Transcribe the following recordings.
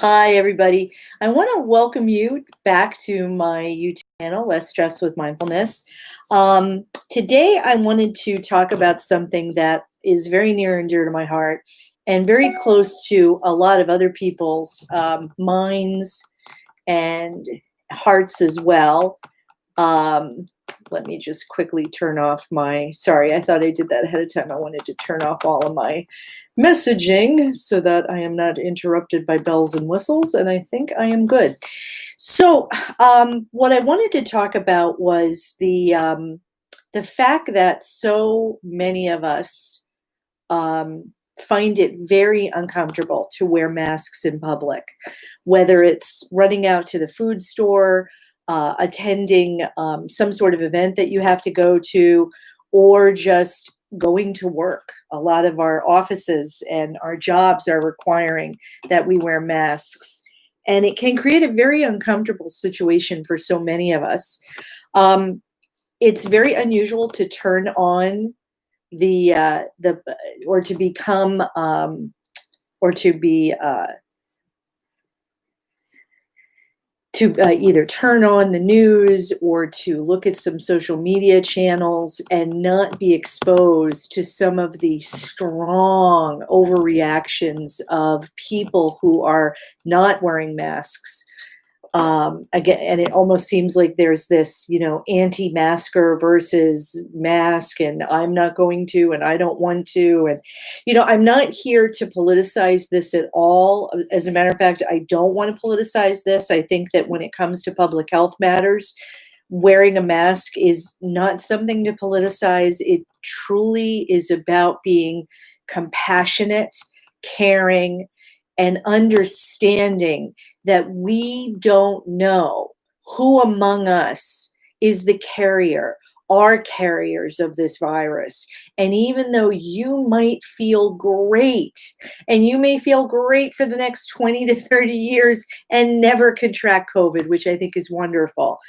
Hi, everybody. I want to welcome you back to my YouTube channel, Less Stress with Mindfulness. Today, I wanted to talk about something that is very near and dear to my heart and very close to a lot of other people's minds and hearts as well. Um, Let me just quickly turn off sorry, I thought I did that ahead of time. I wanted to turn off all of my messaging so that I am not interrupted by bells and whistles, and I think I am good. So, what I wanted to talk about was the fact that so many of us find it very uncomfortable to wear masks in public, whether it's running out to the food store, attending some sort of event that you have to go to, or just going to work. A lot of our offices and our jobs are requiring that we wear masks. And it can create a very uncomfortable situation for so many of us. It's very unusual to turn on the or to become or to be to either turn on the news or to look at some social media channels and not be exposed to some of the strong overreactions of people who are not wearing masks. Again, and it almost seems like there's this, anti-masker versus mask, and I'm not going to, and I don't want to. And, I'm not here to politicize this at all. As a matter of fact, I don't want to politicize this. I think that when it comes to public health matters, wearing a mask is not something to politicize. It truly is about being compassionate, caring, and understanding that we don't know who among us is the carrier, are carriers of this virus. And even though you might feel great, and you may feel great for the next 20 to 30 years and never contract COVID, which I think is wonderful,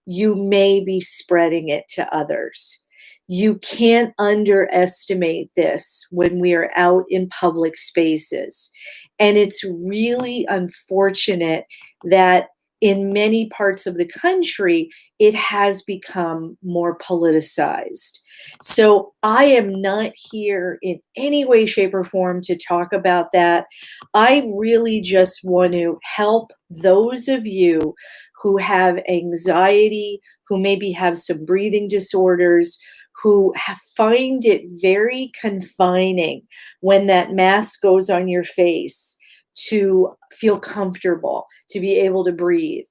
you may be spreading it to others. You can't underestimate this when we are out in public spaces. And it's really unfortunate that in many parts of the country, it has become more politicized. So I am not here in any way, shape, or form to talk about that. I really just want to help those of you who have anxiety, who maybe have some breathing disorders, who find it very confining when that mask goes on your face, to feel comfortable, to be able to breathe.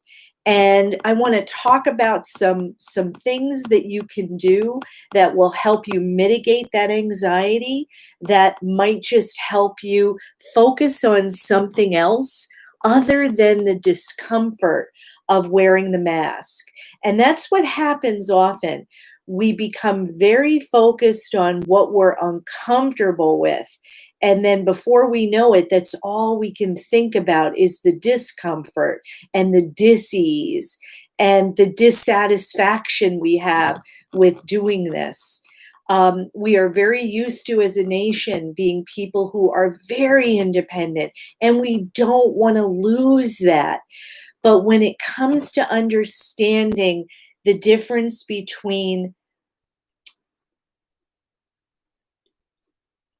And I want to talk about some things that you can do that will help you mitigate that anxiety, that might just help you focus on something else other than the discomfort of wearing the mask. And that's what happens often. We become very focused on what we're uncomfortable with. And then before we know it, that's all we can think about is the discomfort and the dis-ease and the dissatisfaction we have with doing this. We are very used to, as a nation, being people who are very independent, and we don't want to lose that. But when it comes to understanding the difference between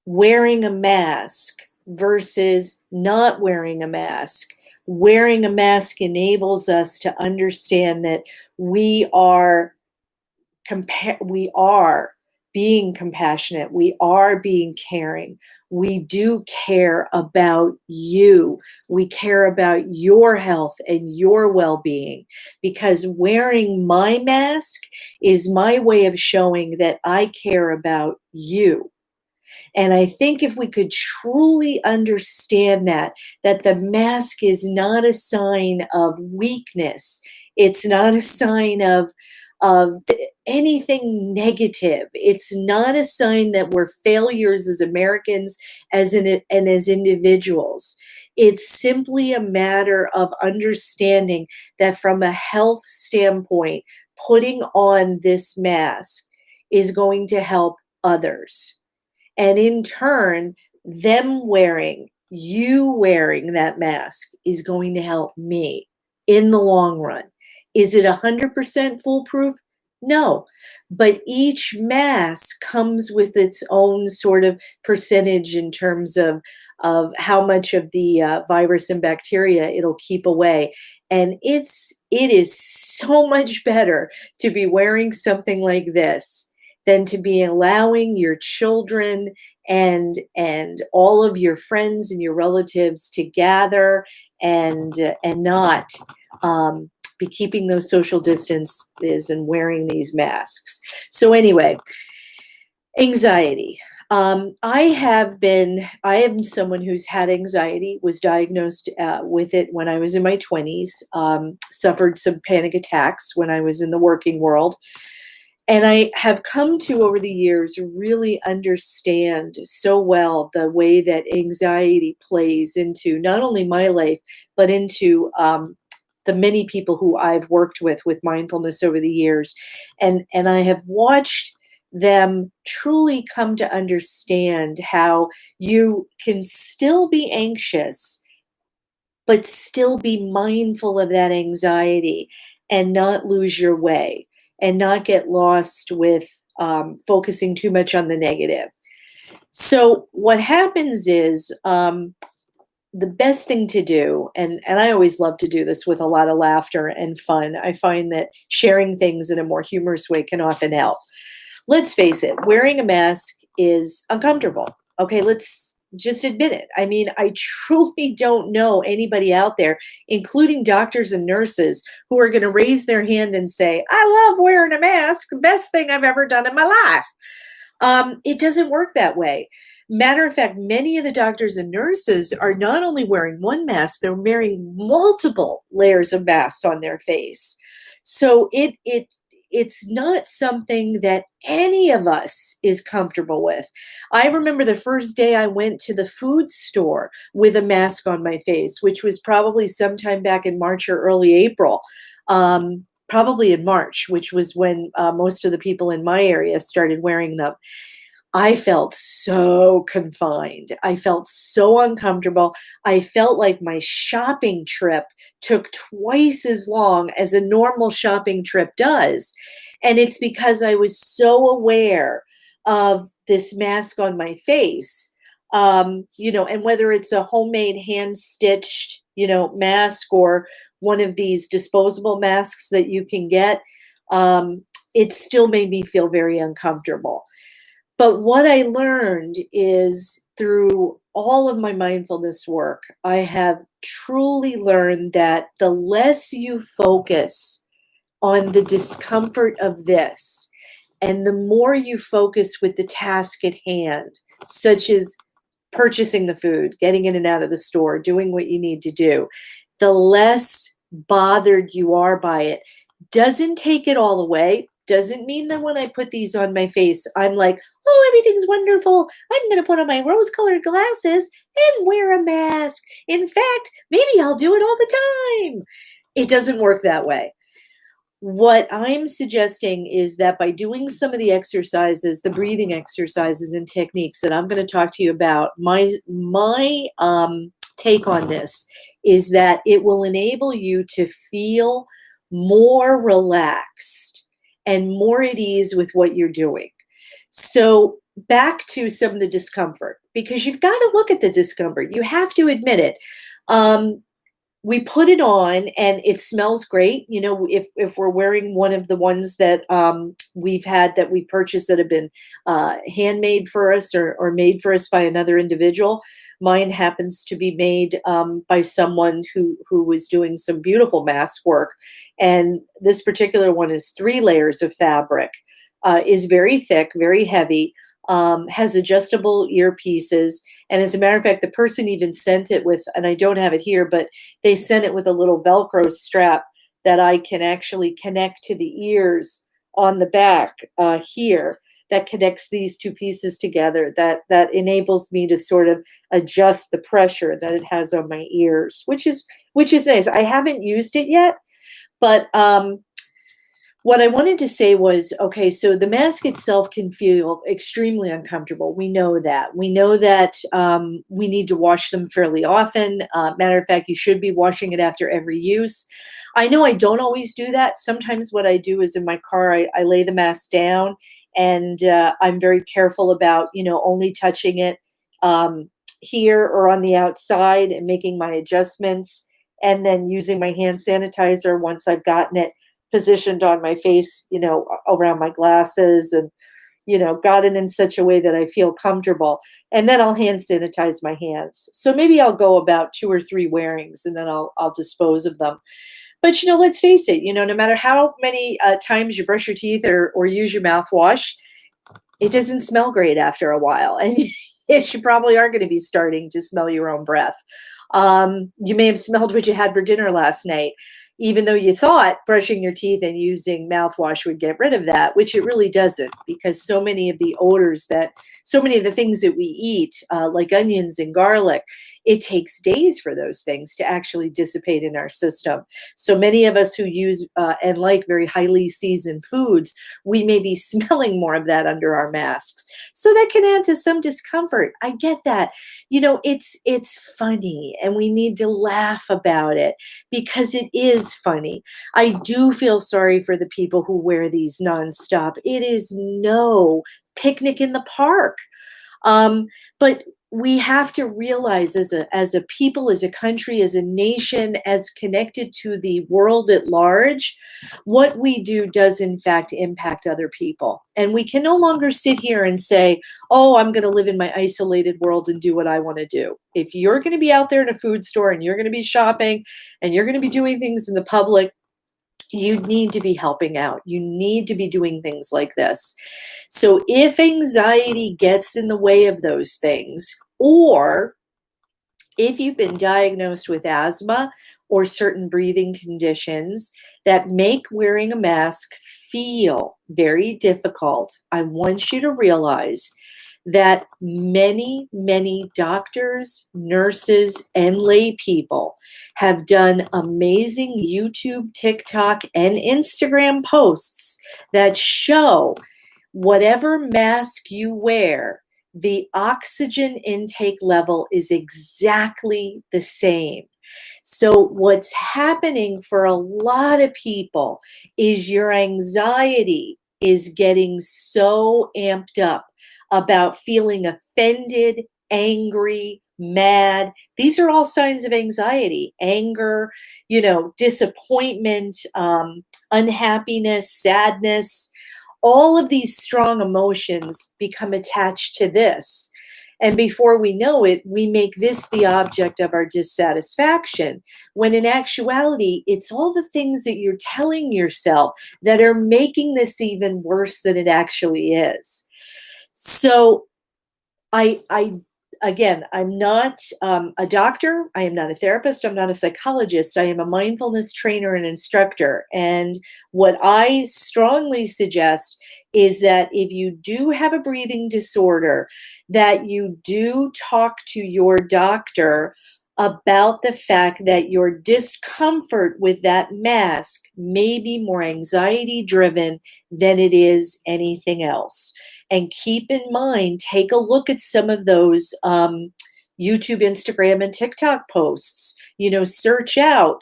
wearing a mask versus not wearing a mask, wearing a mask enables us to understand that we are being compassionate, we are being caring, we do care about you, we care about your health and your well-being, because wearing my mask is my way of showing that I care about you. And I think if we could truly understand that the mask is not a sign of weakness, it's not a sign of anything negative. It's not a sign that we're failures as Americans, and as individuals. It's simply a matter of understanding that from a health standpoint, putting on this mask is going to help others. And in turn, them wearing you wearing that mask is going to help me in the long run. Is it 100% foolproof? No, but each mask comes with its own sort of percentage in terms of how much of the virus and bacteria it'll keep away. And it is so much better to be wearing something like this than to be allowing your children and all of your friends and your relatives to gather and not be keeping those social distances and wearing these masks. So anyway, anxiety. I am someone who's had anxiety, was diagnosed with it when I was in my 20s, suffered some panic attacks when I was in the working world. And I have come to, over the years, really understand so well the way that anxiety plays into not only my life, but into the many people who I've worked with mindfulness over the years. And I have watched them truly come to understand how you can still be anxious, but still be mindful of that anxiety and not lose your way and not get lost with focusing too much on the negative. So what happens is the best thing to do, and I always love to do this with a lot of laughter and fun. I find that sharing things in a more humorous way can often help. Let's face it, wearing a mask is uncomfortable. Okay, let's just admit it. I mean, I truly don't know anybody out there, including doctors and nurses, who are going to raise their hand and say, I love wearing a mask, best thing I've ever done in my life. It doesn't work that way. Matter of fact, many of the doctors and nurses are not only wearing one mask, they're wearing multiple layers of masks on their face. So it's not something that any of us is comfortable with. I remember the first day I went to the food store with a mask on my face, which was probably sometime back in March or early April. Probably in March, which was when most of the people in my area started wearing them. I felt so confined. I felt so uncomfortable. I felt like my shopping trip took twice as long as a normal shopping trip does. And it's because I was so aware of this mask on my face. And whether it's a homemade hand stitched, mask or one of these disposable masks that you can get, it still made me feel very uncomfortable. But what I learned is through all of my mindfulness work, I have truly learned that the less you focus on the discomfort of this, and the more you focus with the task at hand, such as purchasing the food, getting in and out of the store, doing what you need to do, the less bothered you are by it. Doesn't take it all away. Doesn't mean that when I put these on my face, I'm like, oh, everything's wonderful. I'm going to put on my rose-colored glasses and wear a mask. In fact, maybe I'll do it all the time. It doesn't work that way. What I'm suggesting is that by doing some of the exercises, the breathing exercises and techniques that I'm going to talk to you about, my take on this is that it will enable you to feel more relaxed and more at ease with what you're doing. So back to some of the discomfort, because you've got to look at the discomfort. You have to admit it. We put it on and it smells great. If we're wearing one of the ones that we've had that we purchased that have been handmade for us or made for us by another individual. Mine happens to be made by someone who was doing some beautiful mask work. And this particular one is 3 layers of fabric, is very thick, very heavy, has adjustable earpieces. And as a matter of fact, the person even sent it with, and I don't have it here, but they sent it with a little Velcro strap that I can actually connect to the ears on the back here, that connects these 2 pieces together, that enables me to sort of adjust the pressure that it has on my ears, which is nice. I haven't used it yet, but What I wanted to say was, okay, so the mask itself can feel extremely uncomfortable. We know that. We know that we need to wash them fairly often. Matter of fact, you should be washing it after every use. I know I don't always do that. Sometimes what I do is in my car, I lay the mask down and I'm very careful about, only touching it here or on the outside and making my adjustments and then using my hand sanitizer once I've gotten it positioned on my face, around my glasses and, got it in such a way that I feel comfortable. And then I'll hand sanitize my hands. So maybe I'll go about 2 or 3 wearings and then I'll dispose of them. But, let's face it, no matter how many times you brush your teeth or use your mouthwash, it doesn't smell great after a while. And yes, you probably are going to be starting to smell your own breath. You may have smelled what you had for dinner last night, even though you thought brushing your teeth and using mouthwash would get rid of that, which it really doesn't, because so many of the things that we eat, like onions and garlic, it takes days for those things to actually dissipate in our system. So many of us who use and like very highly seasoned foods, we may be smelling more of that under our masks. So that can add to some discomfort. I get that. It's funny and we need to laugh about it because it is funny. I do feel sorry for the people who wear these nonstop. It is no picnic in the park. But we have to realize as a people, as a country, as a nation, as connected to the world at large, what we do does in fact impact other people. And we can no longer sit here and say, oh, I'm going to live in my isolated world and do what I want to do. If you're going to be out there in a food store and you're going to be shopping and you're going to be doing things in the public, you need to be helping out. You need to be doing things like this. So if anxiety gets in the way of those things, or if you've been diagnosed with asthma or certain breathing conditions that make wearing a mask feel very difficult, I want you to realize that many, many doctors, nurses, and lay people have done amazing YouTube, TikTok, and Instagram posts that show whatever mask you wear, the oxygen intake level is exactly the same. So what's happening for a lot of people is your anxiety is getting so amped up about feeling offended, angry, mad. These are all signs of anxiety, anger, disappointment, unhappiness, sadness. All of these strong emotions become attached to this. And before we know it, we make this the object of our dissatisfaction, when in actuality, it's all the things that you're telling yourself that are making this even worse than it actually is. So I again, I'm not a doctor. I am not a therapist. I'm not a psychologist. I am a mindfulness trainer and instructor. And what I strongly suggest is that if you do have a breathing disorder, that you do talk to your doctor about the fact that your discomfort with that mask may be more anxiety driven than it is anything else. And keep in mind, take a look at some of those YouTube, Instagram, and TikTok posts. Search out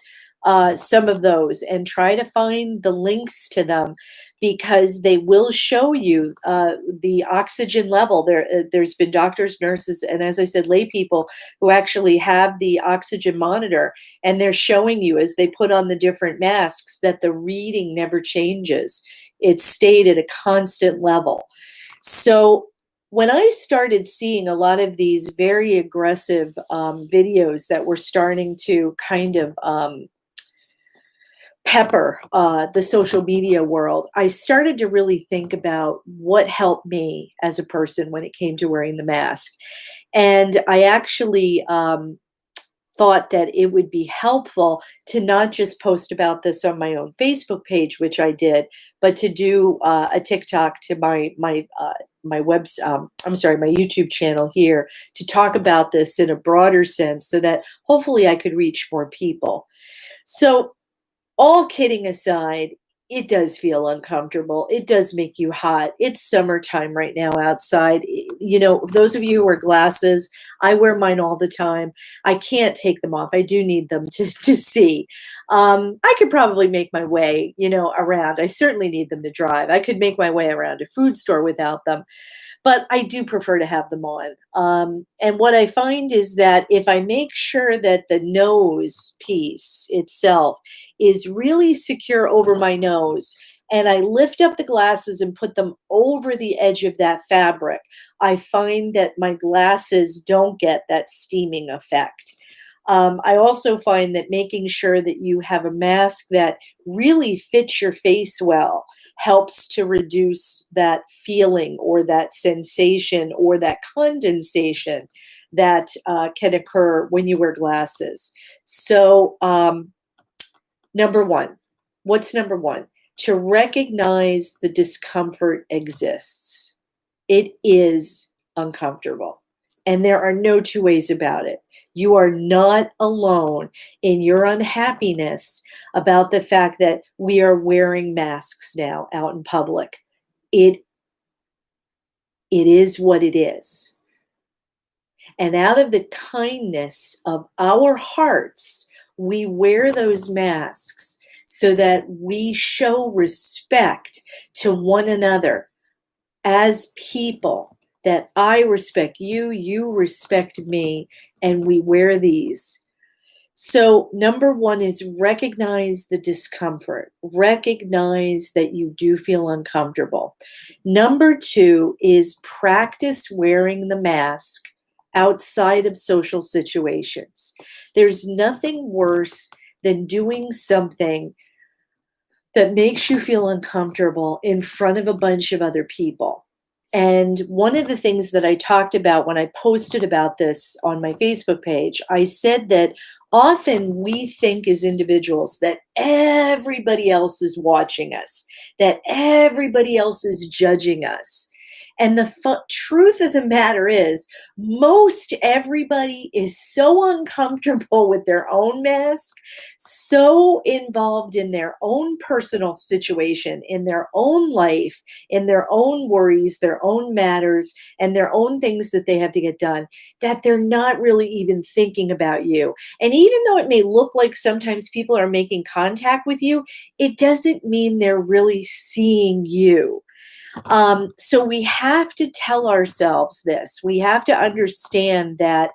some of those and try to find the links to them, because they will show you the oxygen level. There's been doctors, nurses, and as I said, lay people who actually have the oxygen monitor, and they're showing you as they put on the different masks that the reading never changes. It's stayed at a constant level. So when I started seeing a lot of these very aggressive videos that were starting to kind of pepper the social media world, I started to really think about what helped me as a person when it came to wearing the mask. And I actually thought that it would be helpful to not just post about this on my own Facebook page, which I did, but to do a TikTok to my YouTube channel here, to talk about this in a broader sense, so that hopefully I could reach more people. So, all kidding aside, it does feel uncomfortable. It does make you hot. It's summertime right now outside. You know, those of you who wear glasses, I wear mine all the time. I can't take them off. I do need them to see. I could probably make my way, you know, around. I certainly need them to drive. I could make my way around a food store without them, but I do prefer to have them on. And what I find is that if I make sure that the nose piece itself is really secure over my nose, and I lift up the glasses and put them over the edge of that fabric, I find that my glasses don't get that steaming effect. I also find that making sure that you have a mask that really fits your face well helps to reduce that feeling or that sensation or that condensation that can occur when you wear glasses. So, number one, what's number one? To recognize the discomfort exists. It is uncomfortable. And there are no two ways about it. You are not alone in your unhappiness about the fact that we are wearing masks now out in public. It is what it is. And out of the kindness of our hearts, we wear those masks so that we show respect to one another as people, that I respect you, you respect me, and we wear these. So, number one is recognize the discomfort, recognize that you do feel uncomfortable. Number two is practice wearing the mask outside of social situations. There's nothing worse than doing something that makes you feel uncomfortable in front of a bunch of other people. And one of the things that I talked about when I posted about this on my Facebook page, I said that often we think as individuals that everybody else is watching us, that everybody else is judging us. And the truth of the matter is, most everybody is so uncomfortable with their own mask, so involved in their own personal situation, in their own life, in their own worries, their own matters, and their own things that they have to get done, that they're not really even thinking about you. And even though it may look like sometimes people are making contact with you, it doesn't mean they're really seeing you. So we have to tell ourselves this. We have to understand that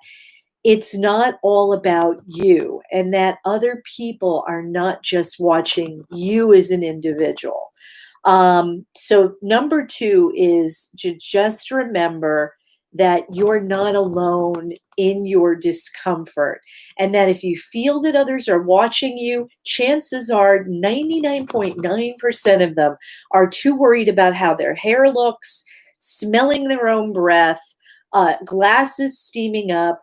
it's not all about you and that other people are not just watching you as an individual. So number two is to just remember that you're not alone in your discomfort, and that if you feel that others are watching you, chances are 99.9% of them are too worried about how their hair looks, smelling their own breath, glasses steaming up,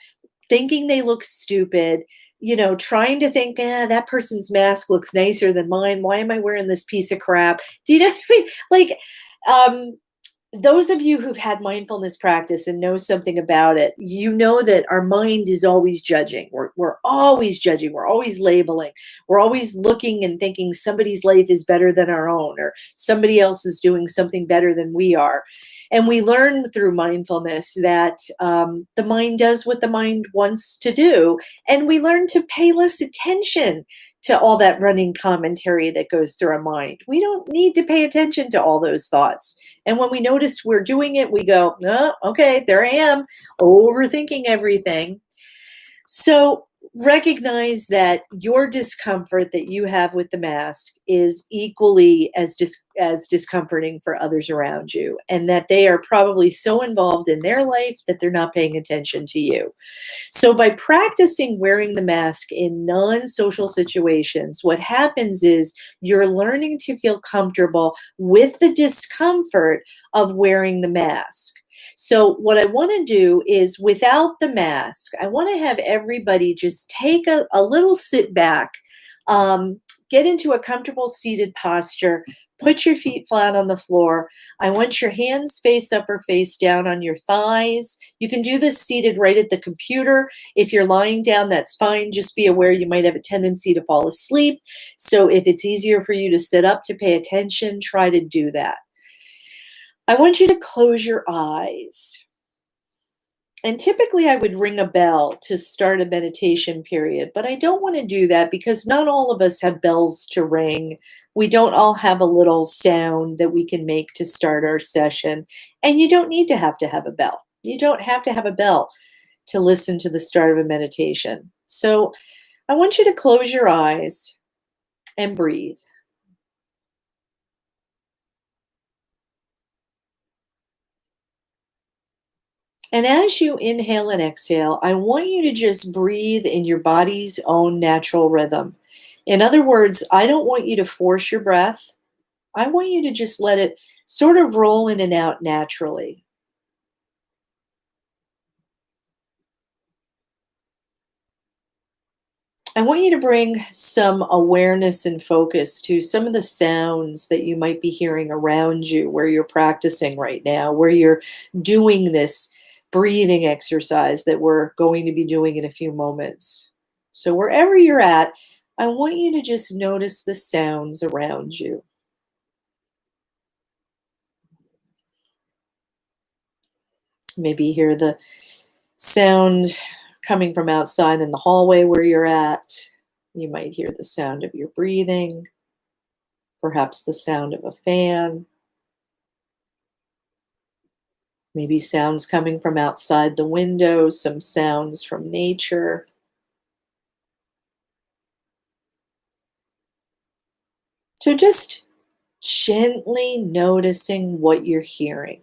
thinking they look stupid, you know, trying to think, that person's mask looks nicer than mine. Why am I wearing this piece of crap? Do you know what I mean? Like, those of you who've had mindfulness practice and know something about it, you know that our mind is always judging. We're always judging. We're always labeling. We're always looking and thinking somebody's life is better than our own, or somebody else is doing something better than we are. And we learn through mindfulness that the mind does what the mind wants to do. And we learn to pay less attention to all that running commentary that goes through our mind. We don't need to pay attention to all those thoughts. And when we notice we're doing it, we go, oh, okay, there I am, overthinking everything. So recognize that your discomfort that you have with the mask is equally as discomforting for others around you, and that they are probably so involved in their life that they're not paying attention to you. So by practicing wearing the mask in non-social situations, what happens is you're learning to feel comfortable with the discomfort of wearing the mask. So what I want to do is, without the mask, I want to have everybody just take a little sit back, Get into a comfortable seated posture. Put your feet flat on the floor. I want your hands face up or face down on your thighs. You can do this seated right at the computer. If you're lying down, that's fine. Just be aware you might have a tendency to fall asleep. So if it's easier for you to sit up to pay attention, try to do that. I want you to close your eyes. And typically I would ring a bell to start a meditation period, but I don't want to do that because not all of us have bells to ring. We don't all have a little sound that we can make to start our session. And you don't need to have a bell. You don't have to have a bell to listen to the start of a meditation. So I want you to close your eyes and breathe. And as you inhale and exhale, I want you to just breathe in your body's own natural rhythm. In other words, I don't want you to force your breath. I want you to just let it sort of roll in and out naturally. I want you to bring some awareness and focus to some of the sounds that you might be hearing around you where you're practicing right now, where you're doing this breathing exercise that we're going to be doing in a few moments. So, wherever you're at, I want you to just notice the sounds around you. Maybe hear the sound coming from outside in the hallway where you're at. You might hear the sound of your breathing, perhaps the sound of a fan, maybe sounds coming from outside the window, some sounds from nature. So just gently noticing what you're hearing.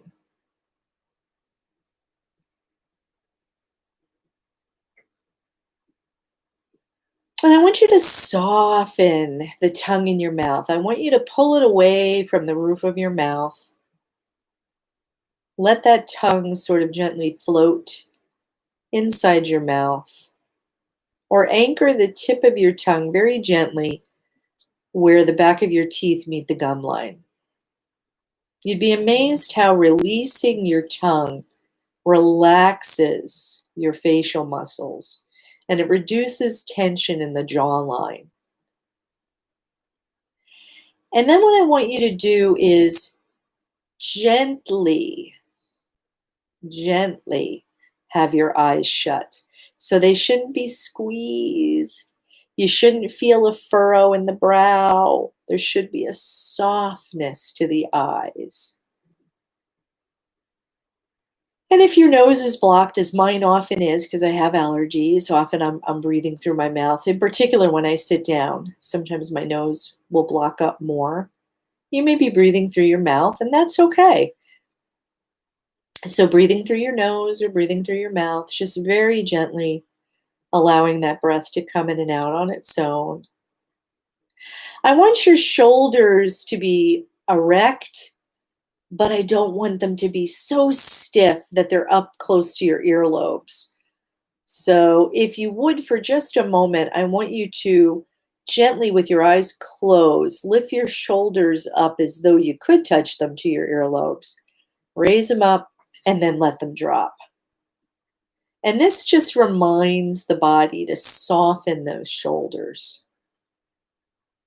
And I want you to soften the tongue in your mouth. I want you to pull it away from the roof of your mouth. Let that tongue sort of gently float inside your mouth. Or anchor the tip of your tongue very gently where the back of your teeth meet the gum line. You'd be amazed how releasing your tongue relaxes your facial muscles and it reduces tension in the jawline. And then what I want you to do is gently have your eyes shut. So they shouldn't be squeezed. You shouldn't feel a furrow in the brow. There should be a softness to the eyes. And if your nose is blocked, as mine often is, because I have allergies, often I'm breathing through my mouth. In particular, when I sit down, sometimes my nose will block up more. You may be breathing through your mouth, and that's okay. So breathing through your nose or breathing through your mouth, just very gently allowing that breath to come in and out on its own. I want your shoulders to be erect, but I don't want them to be so stiff that they're up close to your earlobes. So if you would, for just a moment, I want you to gently, with your eyes closed, lift your shoulders up as though you could touch them to your earlobes. Raise them up and then let them drop. And this just reminds the body to soften those shoulders.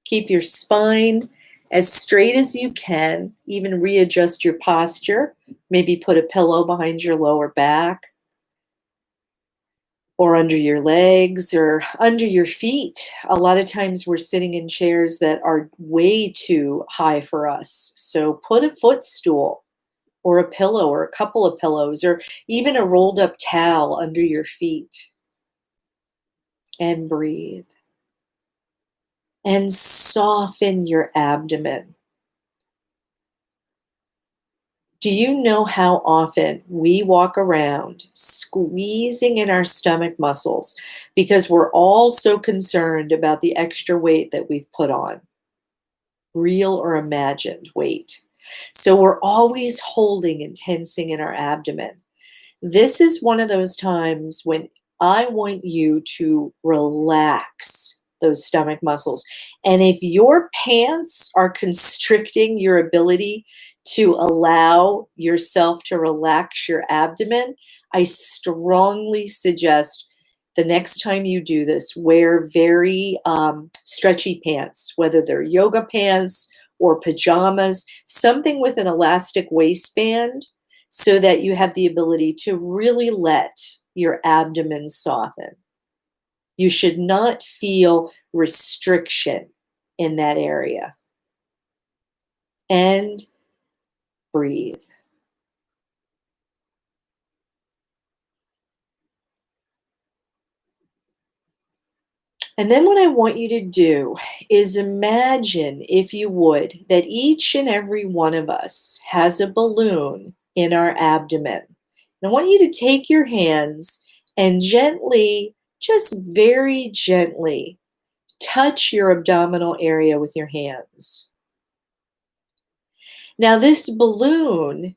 Keep your spine as straight as you can. Even readjust your posture. Maybe put a pillow behind your lower back or under your legs or under your feet. A lot of times we're sitting in chairs that are way too high for us. So put a footstool or a pillow or a couple of pillows or even a rolled up towel under your feet. And breathe. And soften your abdomen. Do you know how often we walk around squeezing in our stomach muscles because we're all so concerned about the extra weight that we've put on? Real or imagined weight. So we're always holding and tensing in our abdomen. This is one of those times when I want you to relax those stomach muscles. And if your pants are constricting your ability to allow yourself to relax your abdomen, I strongly suggest the next time you do this, wear very stretchy pants, whether they're yoga pants or pajamas, something with an elastic waistband so that you have the ability to really let your abdomen soften. You should not feel restriction in that area. And breathe. And then what I want you to do is imagine, if you would, that each and every one of us has a balloon in our abdomen. And I want you to take your hands and gently, just very gently, touch your abdominal area with your hands. Now, this balloon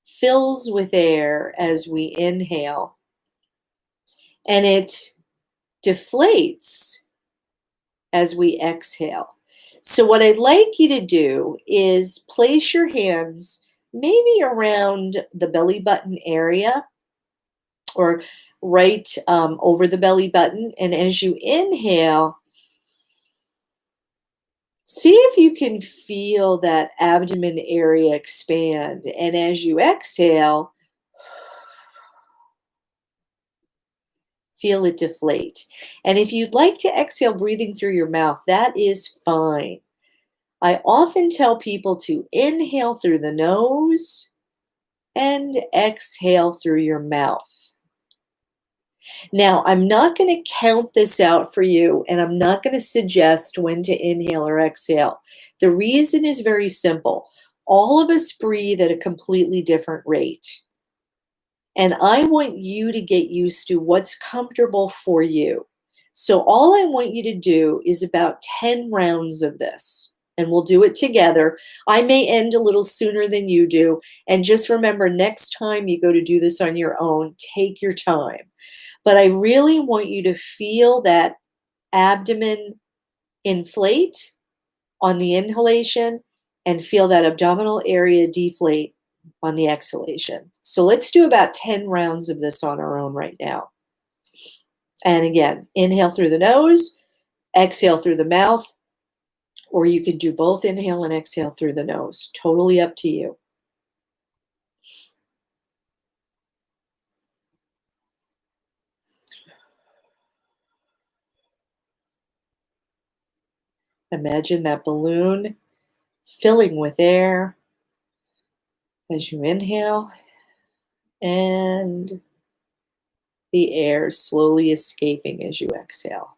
fills with air as we inhale, and it deflates as we exhale. So, what I'd like you to do is place your hands maybe around the belly button area or right over the belly button. And as you inhale, see if you can feel that abdomen area expand. And as you exhale, feel it deflate. And if you'd like to exhale breathing through your mouth, that is fine. I often tell people to inhale through the nose and exhale through your mouth. Now, I'm not going to count this out for you, and I'm not going to suggest when to inhale or exhale. The reason is very simple. All of us breathe at a completely different rate. And I want you to get used to what's comfortable for you. So all I want you to do is about 10 rounds of this, and we'll do it together. I may end a little sooner than you do. And just remember, next time you go to do this on your own, take your time. But I really want you to feel that abdomen inflate on the inhalation and feel that abdominal area deflate on the exhalation. So let's do about 10 rounds of this on our own right now. And again, inhale through the nose, exhale through the mouth, or you can do both inhale and exhale through the nose. Totally up to you. Imagine that balloon filling with air as you inhale, and the air slowly escaping as you exhale.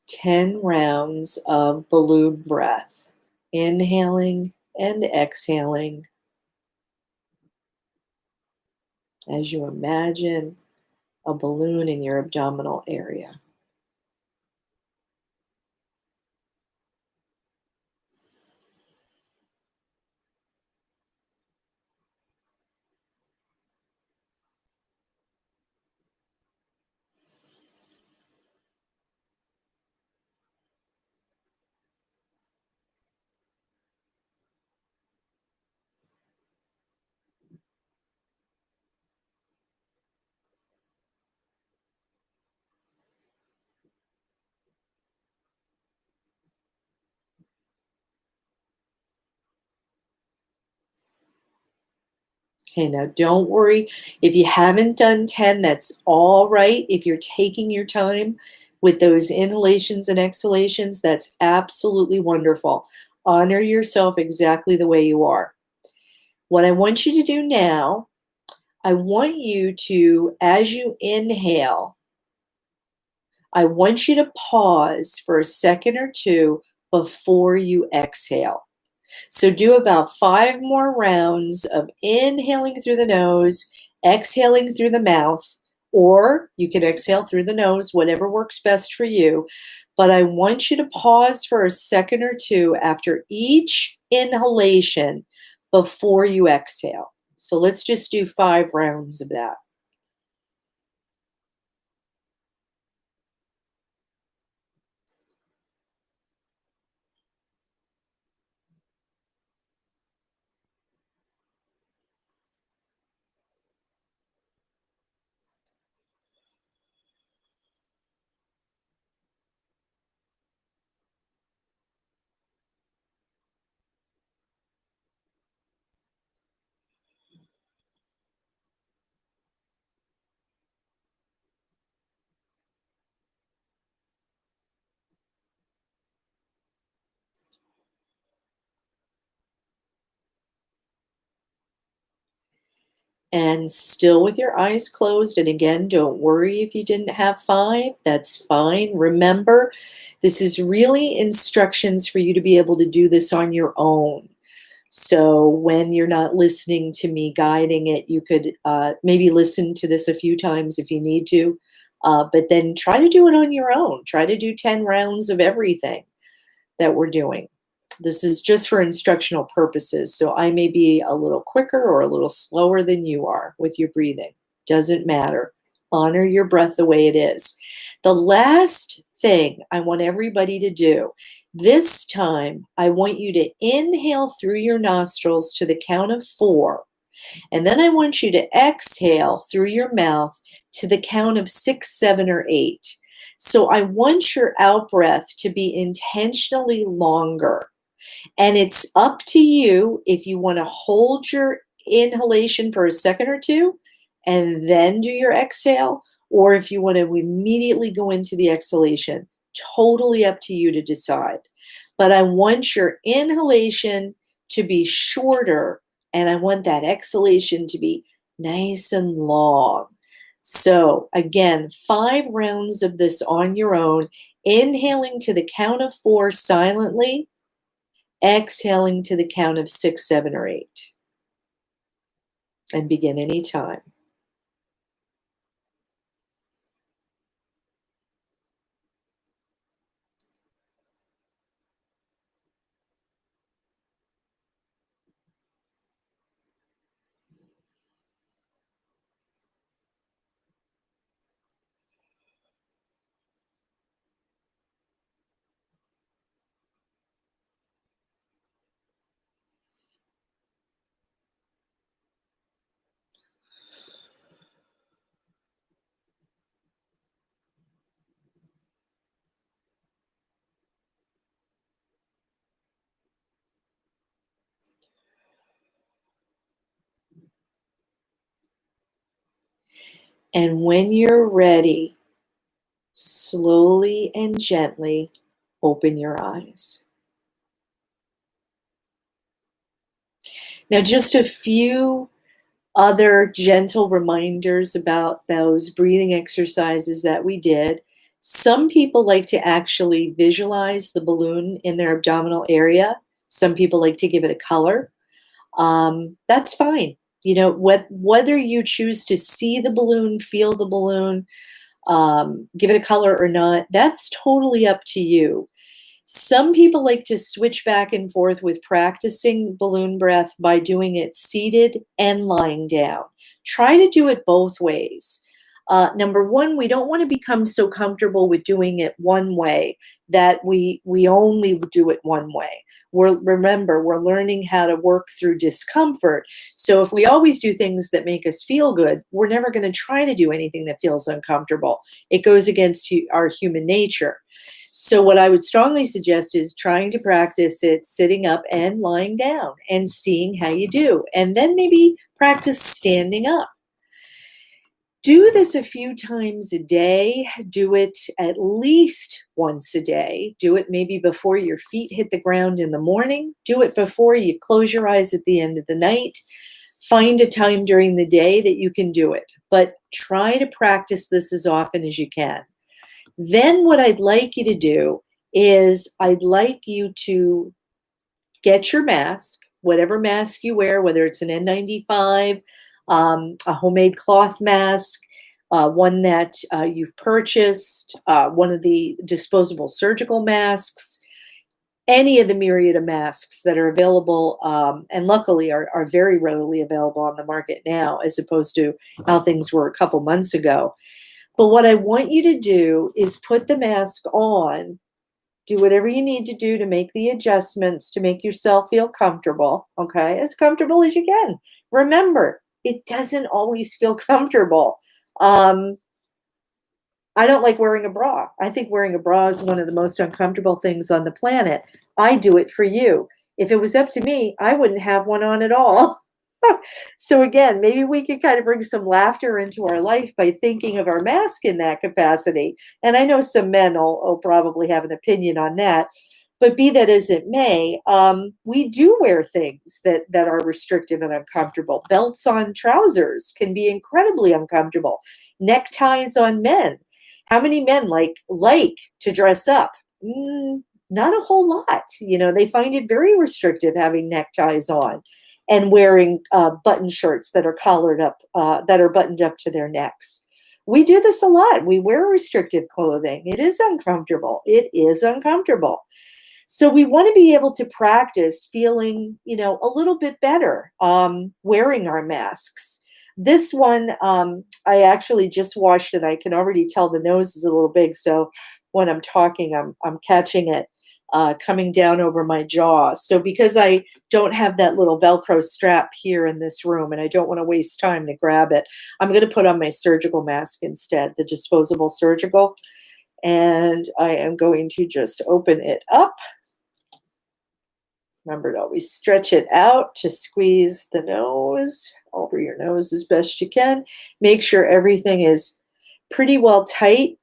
Ten rounds of balloon breath, inhaling and exhaling as you imagine a balloon in your abdominal area. Okay, now don't worry. If you haven't done 10, that's all right. If you're taking your time with those inhalations and exhalations, that's absolutely wonderful. Honor yourself exactly the way you are. What I want you to do now, I want you to, as you inhale, I want you to pause for a second or two before you exhale. So do about 5 more rounds of inhaling through the nose, exhaling through the mouth or you can exhale through the nose, whatever works best for you. But I want you to pause for a second or two after each inhalation before you exhale. So let's just do 5 rounds of that. And still with your eyes closed. And again, don't worry if you didn't have 5. That's fine. Remember, this is really instructions for you to be able to do this on your own. So when you're not listening to me guiding it, you could maybe listen to this a few times if you need to, but then try to do it on your own. Try to do 10 rounds of everything that we're doing. This is just for instructional purposes, so I may be a little quicker or a little slower than you are with your breathing. Doesn't matter. Honor your breath the way it is. The last thing I want everybody to do, this time I want you to inhale through your nostrils to the count of 4, and then I want you to exhale through your mouth to the count of 6, 7, or 8. So I want your out breath to be intentionally longer. And it's up to you if you want to hold your inhalation for a second or two and then do your exhale, or if you want to immediately go into the exhalation. Totally up to you to decide. But I want your inhalation to be shorter, and I want that exhalation to be nice and long. So again, 5 rounds of this on your own, inhaling to the count of 4 silently, exhaling to the count of 6, 7, or 8. And begin anytime. And when you're ready, slowly and gently open your eyes. Now, just a few other gentle reminders about those breathing exercises that we did. Some people like to actually visualize the balloon in their abdominal area. Some people like to give it a color. That's fine. You know, whether you choose to see the balloon, feel the balloon, give it a color or not, that's totally up to you. Some people like to switch back and forth with practicing balloon breath by doing it seated and lying down. Try to do it both ways. Number one, we don't want to become so comfortable with doing it one way that we only do it one way. Remember, we're learning how to work through discomfort. So if we always do things that make us feel good, we're never going to try to do anything that feels uncomfortable. It goes against our human nature. So what I would strongly suggest is trying to practice it sitting up and lying down and seeing how you do. And then maybe practice standing up. Do this a few times a day. Do it at least once a day. Do it maybe before your feet hit the ground in the morning. Do it before you close your eyes at the end of the night. Find a time during the day that you can do it, but try to practice this as often as you can. Then what I'd like you to do is I'd like you to get your mask, whatever mask you wear, whether it's an N95, a homemade cloth mask, one that you've purchased, one of the disposable surgical masks, any of the myriad of masks that are available, and luckily are very readily available on the market now, as opposed to how things were a couple months ago. But what I want you to do is put the mask on, do whatever you need to do to make the adjustments to make yourself feel comfortable, okay? As comfortable as you can. Remember, it doesn't always feel comfortable. I don't like wearing a bra. I think wearing a bra is one of the most uncomfortable things on the planet. I do it for you. If it was up to me, I wouldn't have one on at all. So again, maybe we could kind of bring some laughter into our life by thinking of our mask in that capacity. And I know some men will probably have an opinion on that. But be that as it may, we do wear things that are restrictive and uncomfortable. Belts on trousers can be incredibly uncomfortable. Neckties on men. How many men like to dress up? Not a whole lot. They find it very restrictive having neckties on and wearing button shirts that are collared up, that are buttoned up to their necks. We do this a lot. We wear restrictive clothing. It is uncomfortable. It is uncomfortable. So we want to be able to practice feeling, a little bit better wearing our masks. This one, I actually just washed it. I can already tell the nose is a little big. So when I'm talking, I'm catching it coming down over my jaw. So because I don't have that little Velcro strap here in this room and I don't want to waste time to grab it, I'm going to put on my surgical mask instead, the disposable surgical. And I am going to just open it up. Remember to always stretch it out to squeeze the nose over your nose as best you can. Make sure everything is pretty well tight.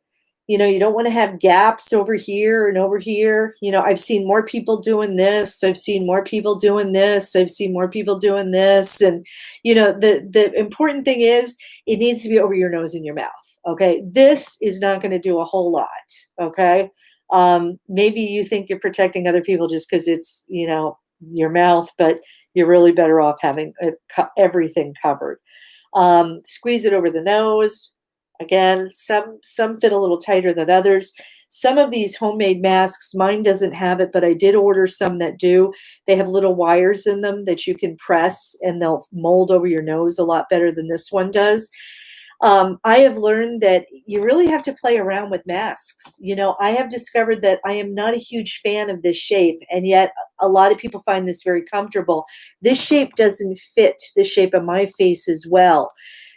You don't want to have gaps over here and over here. I've seen more people doing this. I've seen more people doing this. I've seen more people doing this. And, the important thing is it needs to be over your nose and your mouth. Okay. This is not going to do a whole lot. Okay. Maybe you think you're protecting other people just because it's, your mouth, but you're really better off having everything covered. Squeeze it over the nose. Again, some fit a little tighter than others. Some of these homemade masks, mine doesn't have it, but I did order some that do. They have little wires in them that you can press and they'll mold over your nose a lot better than this one does. I have learned that you really have to play around with masks. I have discovered that I am not a huge fan of this shape, and yet a lot of people find this very comfortable. This shape doesn't fit the shape of my face as well.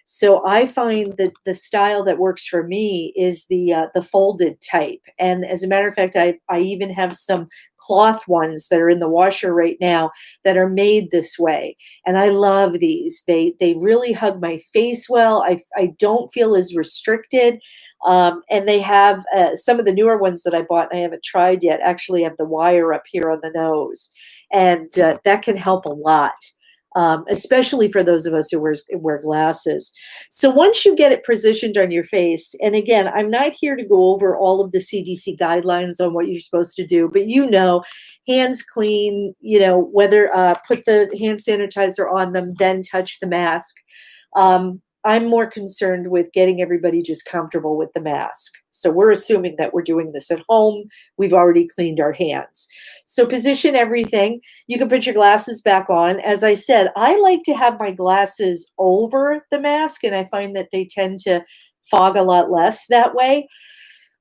So I find that the style that works for me is the folded type. And as a matter of fact, I even have some cloth ones that are in the washer right now that are made this way. And I love these. They really hug my face well. I don't feel as restricted. And they have some of the newer ones that I bought and I haven't tried yet actually have the wire up here on the nose. And that can help a lot. Especially for those of us who wear glasses. So once you get it positioned on your face, and again, I'm not here to go over all of the CDC guidelines on what you're supposed to do, but hands clean, whether put the hand sanitizer on them, then touch the mask. I'm more concerned with getting everybody just comfortable with the mask. So we're assuming that we're doing this at home. We've already cleaned our hands. So position everything. You can put your glasses back on. As I said, I like to have my glasses over the mask, and I find that they tend to fog a lot less that way.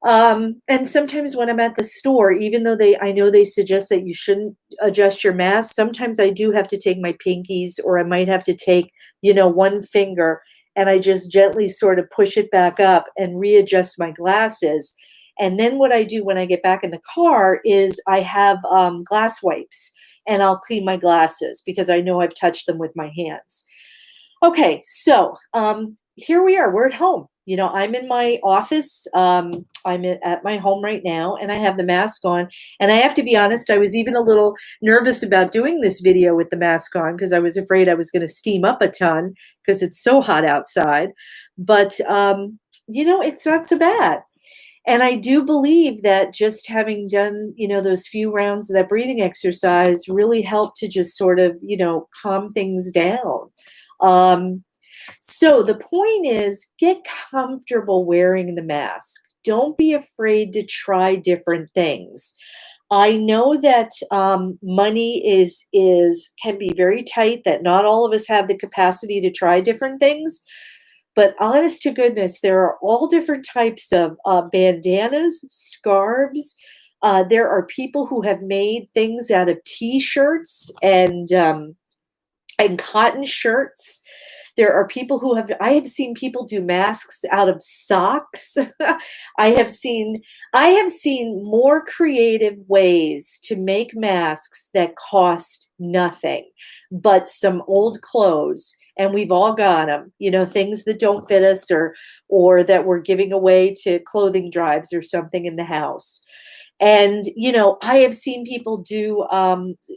And sometimes when I'm at the store, even though I know they suggest that you shouldn't adjust your mask, sometimes I do have to take my pinkies, or I might have to take, one finger, and I just gently sort of push it back up and readjust my glasses. And then what I do when I get back in the car is I have glass wipes, and I'll clean my glasses because I know I've touched them with my hands. Okay, so here we are. We're at home. I'm in my office. I'm at my home right now, and I have the mask on. And I have to be honest, I was even a little nervous about doing this video with the mask on because I was afraid I was going to steam up a ton because it's so hot outside. But, it's not so bad. And I do believe that just having done, those few rounds of that breathing exercise really helped to just sort of, calm things down. So the point is, get comfortable wearing the mask. Don't be afraid to try different things. I know that money is can be very tight. That not all of us have the capacity to try different things. But honest to goodness, there are all different types of bandanas, scarves. There are people who have made things out of T-shirts and cotton shirts. There are people who have I have seen people do masks out of socks. I have seen I have seen more creative ways to make masks that cost nothing but some old clothes, and we've all got them, things that don't fit us or that we're giving away to clothing drives or something in the house. And, I have seen people do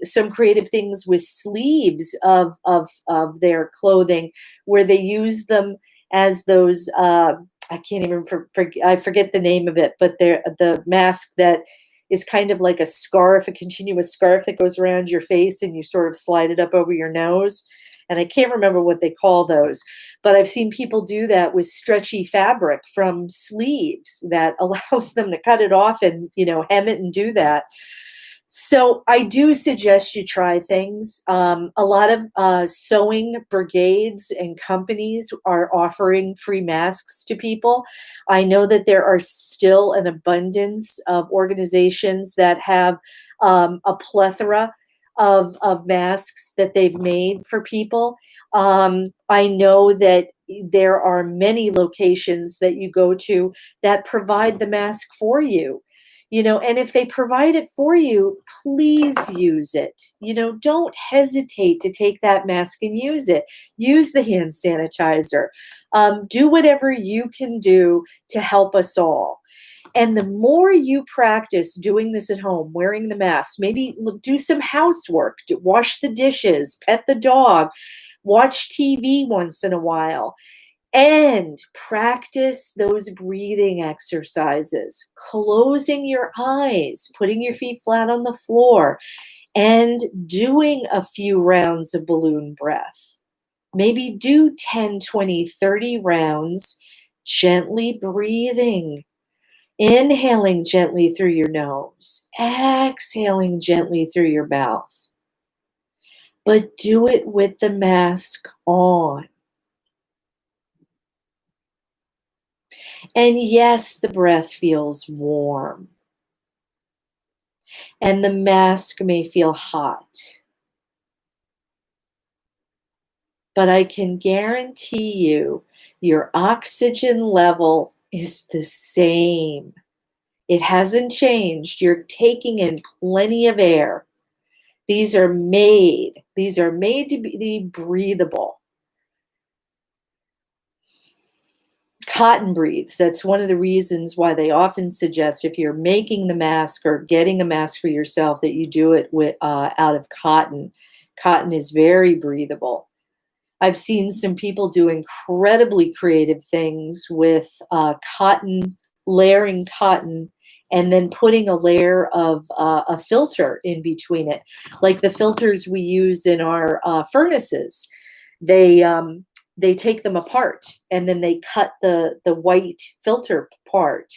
some creative things with sleeves of their clothing where they use them as those, I can't even, I forget the name of it, but they're the mask that is kind of like a scarf, a continuous scarf that goes around your face and you sort of slide it up over your nose. And I can't remember what they call those, but I've seen people do that with stretchy fabric from sleeves that allows them to cut it off and, hem it and do that. So I do suggest you try things. A lot of sewing brigades and companies are offering free masks to people. I know that there are still an abundance of organizations that have a plethora of masks that they've made for people. I know that there are many locations that you go to that provide the mask for you. And if they provide it for you, please use it. Don't hesitate to take that mask and use it. Use the hand sanitizer. Do whatever you can do to help us all. And the more you practice doing this at home, wearing the mask, maybe do some housework, wash the dishes, pet the dog, watch TV once in a while, and practice those breathing exercises, closing your eyes, putting your feet flat on the floor, and doing a few rounds of balloon breath. Maybe do 10, 20, 30 rounds, gently breathing. Inhaling gently through your nose, exhaling gently through your mouth. But do it with the mask on. And yes, the breath feels warm. And the mask may feel hot. But I can guarantee you, your oxygen level is the same. It hasn't changed. You're taking in plenty of air. These are made to be breathable. Cotton breathes. That's one of the reasons why they often suggest if you're making the mask or getting a mask for yourself that you do it with out of cotton. Cotton is very breathable. I've seen some people do incredibly creative things with cotton, layering cotton, and then putting a layer of a filter in between it, like the filters we use in our furnaces. They take them apart and then they cut the white filter part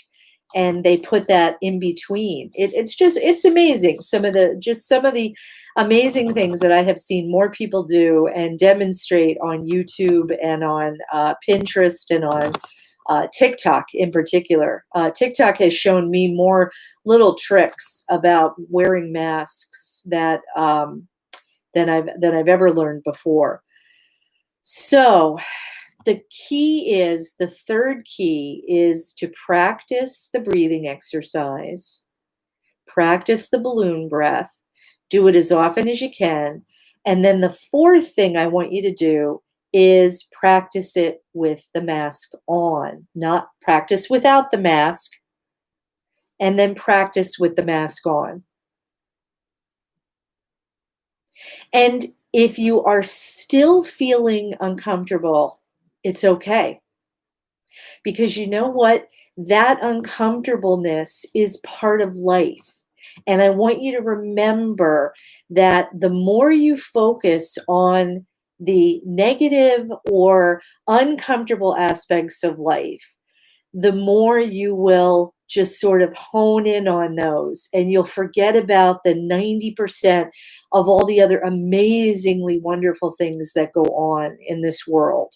and they put that in between. It's amazing. Some of the amazing things that I have seen more people do and demonstrate on YouTube and on Pinterest and on TikTok in particular. TikTok has shown me more little tricks about wearing masks that than I've ever learned before. So the third key is to practice the breathing exercise, practice the balloon breath, do it as often as you can. And then the fourth thing I want you to do is practice it with the mask on, not practice without the mask, and then practice with the mask on. And if you are still feeling uncomfortable, it's okay. Because you know what? That uncomfortableness is part of life. And I want you to remember that the more you focus on the negative or uncomfortable aspects of life, the more you will just sort of hone in on those, and you'll forget about the 90% of all the other amazingly wonderful things that go on in this world.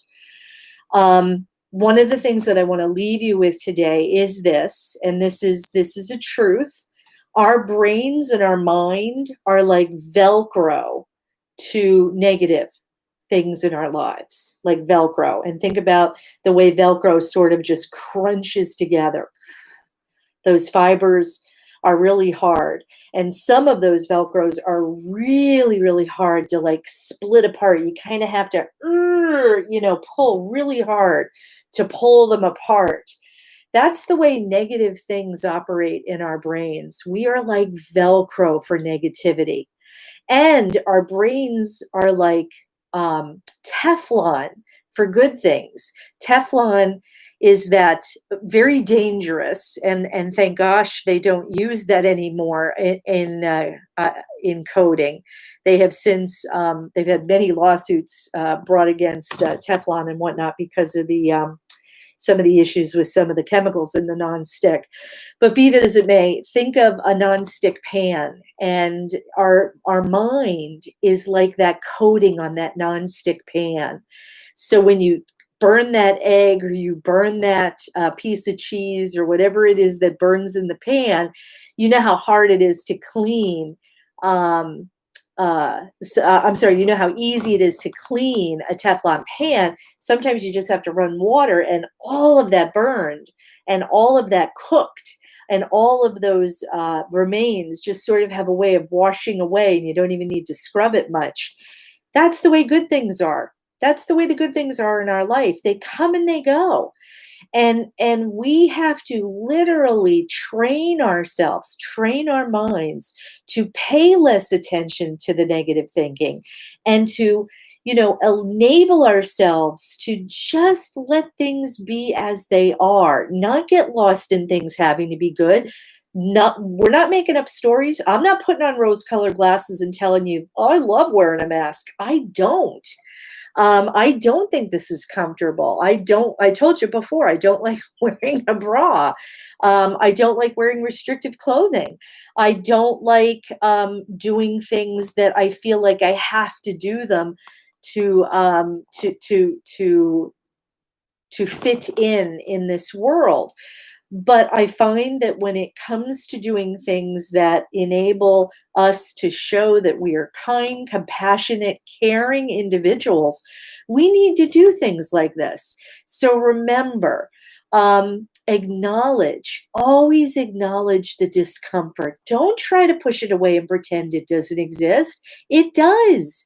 One of the things that I want to leave you with today is this, and this is a truth. Our brains and our mind are like Velcro to negative things in our lives, like Velcro. And think about the way Velcro sort of just crunches together. Those fibers are really hard. And some of those Velcros are really, really hard to like split apart. You kind of have to, pull really hard to pull them apart. That's the way negative things operate in our brains. We are like Velcro for negativity. And our brains are like Teflon for good things. Teflon is that very dangerous, and thank gosh they don't use that anymore in coding. They have since they've had many lawsuits brought against Teflon and whatnot because of the some of the issues with some of the chemicals in the nonstick. But be that as it may, think of a nonstick pan, and our mind is like that coating on that nonstick pan. So when you burn that egg, or you burn that piece of cheese, or whatever it is that burns in the pan, you know how hard it is to clean. I'm sorry, you know how easy it is to clean a Teflon pan. Sometimes you just have to run water, and all of that burned and all of that cooked and all of those remains just sort of have a way of washing away, and you don't even need to scrub it much. That's the way good things are. That's the way the good things are in our life. They come and they go. And we have to literally train ourselves, train our minds to pay less attention to the negative thinking, and to enable ourselves to just let things be as they are, not get lost in things having to be good. We're not making up stories. I'm not putting on rose-colored glasses and telling you, oh, I love wearing a mask. I don't. I don't think this is comfortable. I told you before, I don't like wearing a bra. I don't like wearing restrictive clothing. I don't like doing things that I feel like I have to do them to fit in this world. But I find that when it comes to doing things that enable us to show that we are kind, compassionate, caring individuals, we need to do things like this. So remember, always acknowledge the discomfort. Don't try to push it away and pretend it doesn't exist. It does.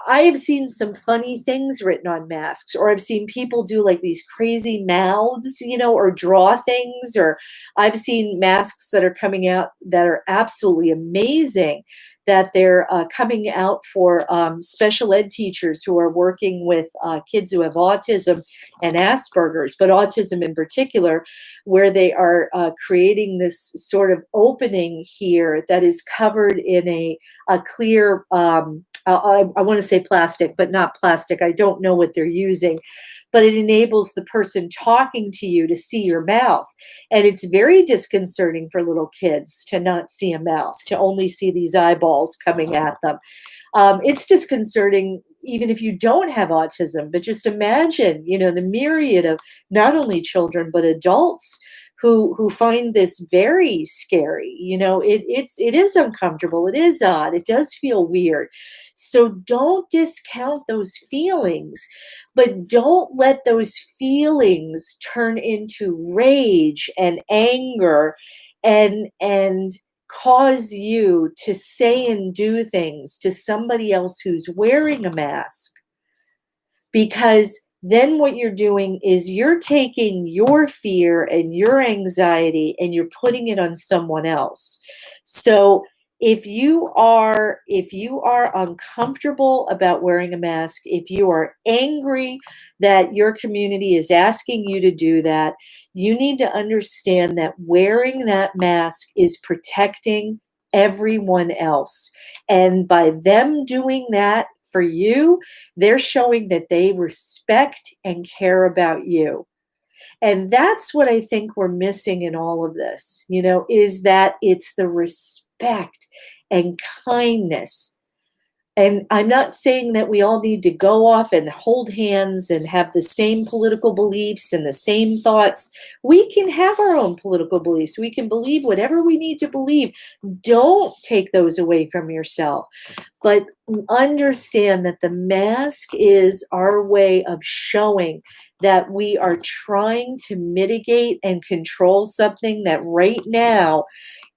I have seen some funny things written on masks, or I've seen people do like these crazy mouths, or draw things, or I've seen masks that are coming out that are absolutely amazing, that they're coming out for special ed teachers who are working with kids who have autism and Asperger's, but autism in particular, where they are creating this sort of opening here that is covered in a clear I want to say plastic, but not plastic. I don't know what they're using, but it enables the person talking to you to see your mouth. And it's very disconcerting for little kids to not see a mouth, to only see these eyeballs coming at them. It's disconcerting even if you don't have autism, but just imagine, the myriad of not only children, but adults who find this very scary. It is uncomfortable. It is odd. It does feel weird. So don't discount those feelings, but don't let those feelings turn into rage and anger and cause you to say and do things to somebody else who's wearing a mask. Because then what you're doing is you're taking your fear and your anxiety and you're putting it on someone else. So if you are uncomfortable about wearing a mask, if you are angry that your community is asking you to do that, you need to understand that wearing that mask is protecting everyone else. And by them doing that for you, they're showing that they respect and care about you. And that's what I think we're missing in all of this, is that it's the respect and kindness. And I'm not saying that we all need to go off and hold hands and have the same political beliefs and the same thoughts. We can have our own political beliefs. We can believe whatever we need to believe. Don't take those away from yourself. But understand that the mask is our way of showing that we are trying to mitigate and control something that right now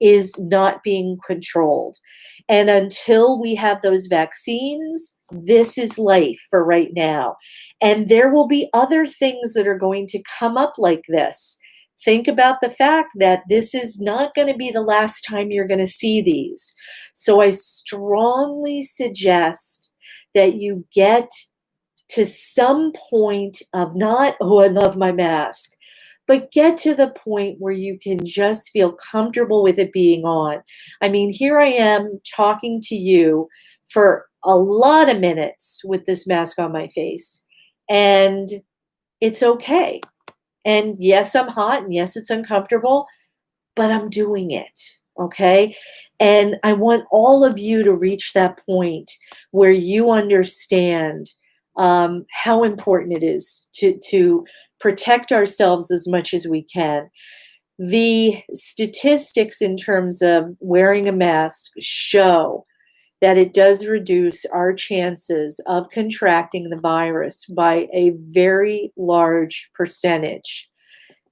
is not being controlled. And until we have those vaccines, this is life for right now. And there will be other things that are going to come up like this. Think about the fact that this is not going to be the last time you're going to see these. So I strongly suggest that you get to some point of not, oh, I love my mask, but get to the point where you can just feel comfortable with it being on. I mean, here I am talking to you for a lot of minutes with this mask on my face, and it's okay. And yes, I'm hot, and yes, it's uncomfortable, but I'm doing it, okay? And I want all of you to reach that point where you understand how important it is to protect ourselves as much as we can. The statistics in terms of wearing a mask show that it does reduce our chances of contracting the virus by a very large percentage.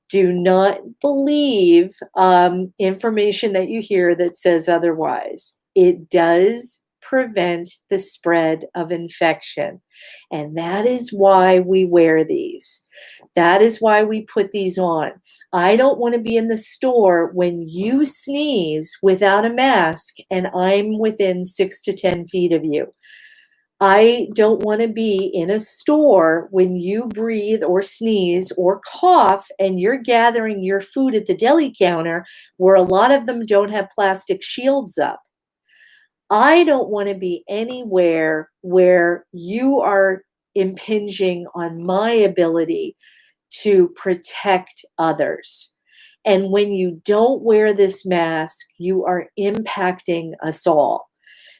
Do not believe information that you hear that says otherwise. It does prevent the spread of infection. And that is why we wear these. That is why we put these on. I don't want to be in the store when you sneeze without a mask and I'm within 6 to 10 feet of you. I don't want to be in a store when you breathe or sneeze or cough and you're gathering your food at the deli counter where a lot of them don't have plastic shields up. I don't want to be anywhere where you are impinging on my ability to protect others. And when you don't wear this mask, you are impacting us all.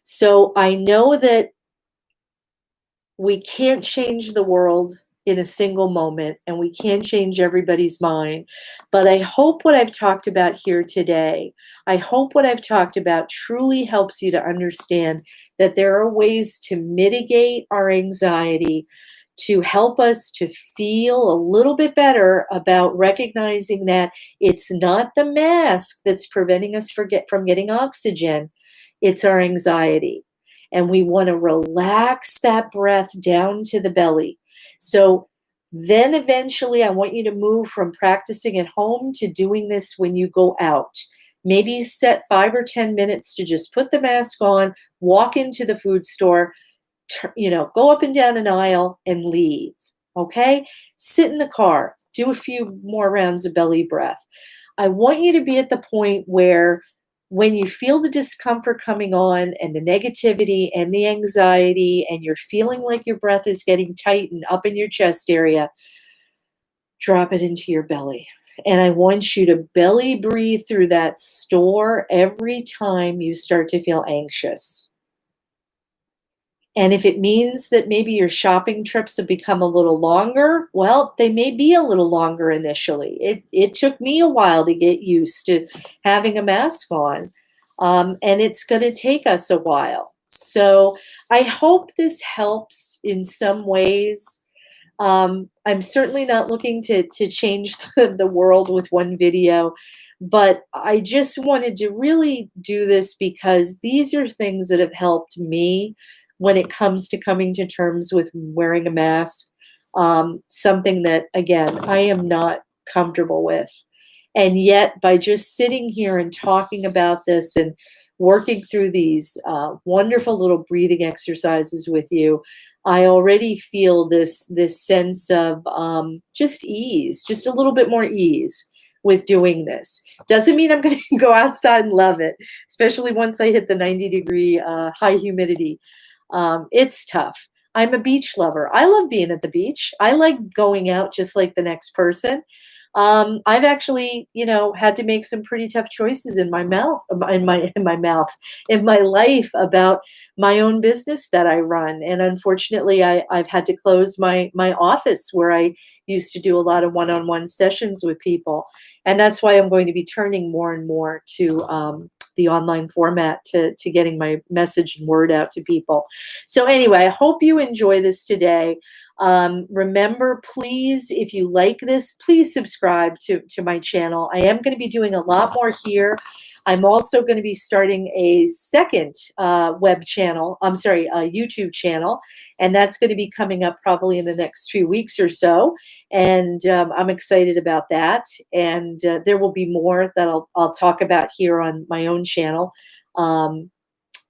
So I know that we can't change the world in a single moment, and we can't change everybody's mind. But I hope what I've talked about here today, I hope what I've talked about truly helps you to understand that there are ways to mitigate our anxiety, to help us to feel a little bit better about recognizing that it's not the mask that's preventing us from getting oxygen, it's our anxiety. And we want to relax that breath down to the belly. So then eventually I want you to move from practicing at home to doing this when you go out. Maybe set 5 or 10 minutes to just put the mask on, walk into the food store, go up and down an aisle and leave. Okay? Sit in the car, do a few more rounds of belly breath. I want you to be at the point where when you feel the discomfort coming on and the negativity and the anxiety and you're feeling like your breath is getting tight and up in your chest area, drop it into your belly. And I want you to belly breathe through that store every time you start to feel anxious. And if it means that maybe your shopping trips have become a little longer, well, they may be a little longer initially. It took me a while to get used to having a mask on, and it's going to take us a while. So I hope this helps in some ways. I'm certainly not looking to change the world with one video, but I just wanted to really do this because these are things that have helped me when it comes to coming to terms with wearing a mask, something that, again, I am not comfortable with. And yet, by just sitting here and talking about this and working through these wonderful little breathing exercises with you, I already feel this sense of just ease, just a little bit more ease with doing this. Doesn't mean I'm going to go outside and love it, especially once I hit the 90-degree high humidity. It's tough. I'm a beach lover. I love being at the beach. I like going out just like the next person. I've actually, had to make some pretty tough choices in my life about my own business that I run. And unfortunately, I've had to close my office where I used to do a lot of one-on-one sessions with people. And that's why I'm going to be turning more and more to the online format to getting my message and word out to people. So anyway, I hope you enjoy this today. Remember, please, if you like this, please subscribe to my channel. I am going to be doing a lot more here. I'm also going to be starting a second web channel. I'm sorry, a YouTube channel. And that's going to be coming up probably in the next few weeks or so. And I'm excited about that. And there will be more that I'll talk about here on my own channel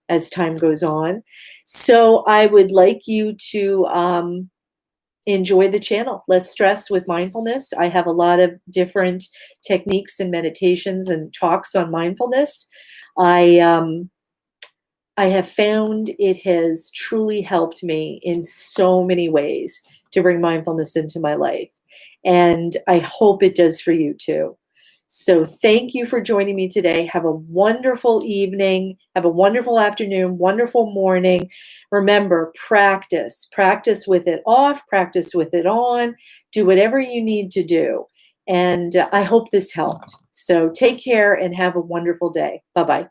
as time goes on. So I would like you to enjoy the channel. Less stress with mindfulness. I have a lot of different techniques and meditations and talks on mindfulness. I have found it has truly helped me in so many ways to bring mindfulness into my life. And I hope it does for you too. So thank you for joining me today. Have a wonderful evening. Have a wonderful afternoon, wonderful morning. Remember, practice. Practice with it off, practice with it on. Do whatever you need to do. And I hope this helped. So take care and have a wonderful day. Bye-bye.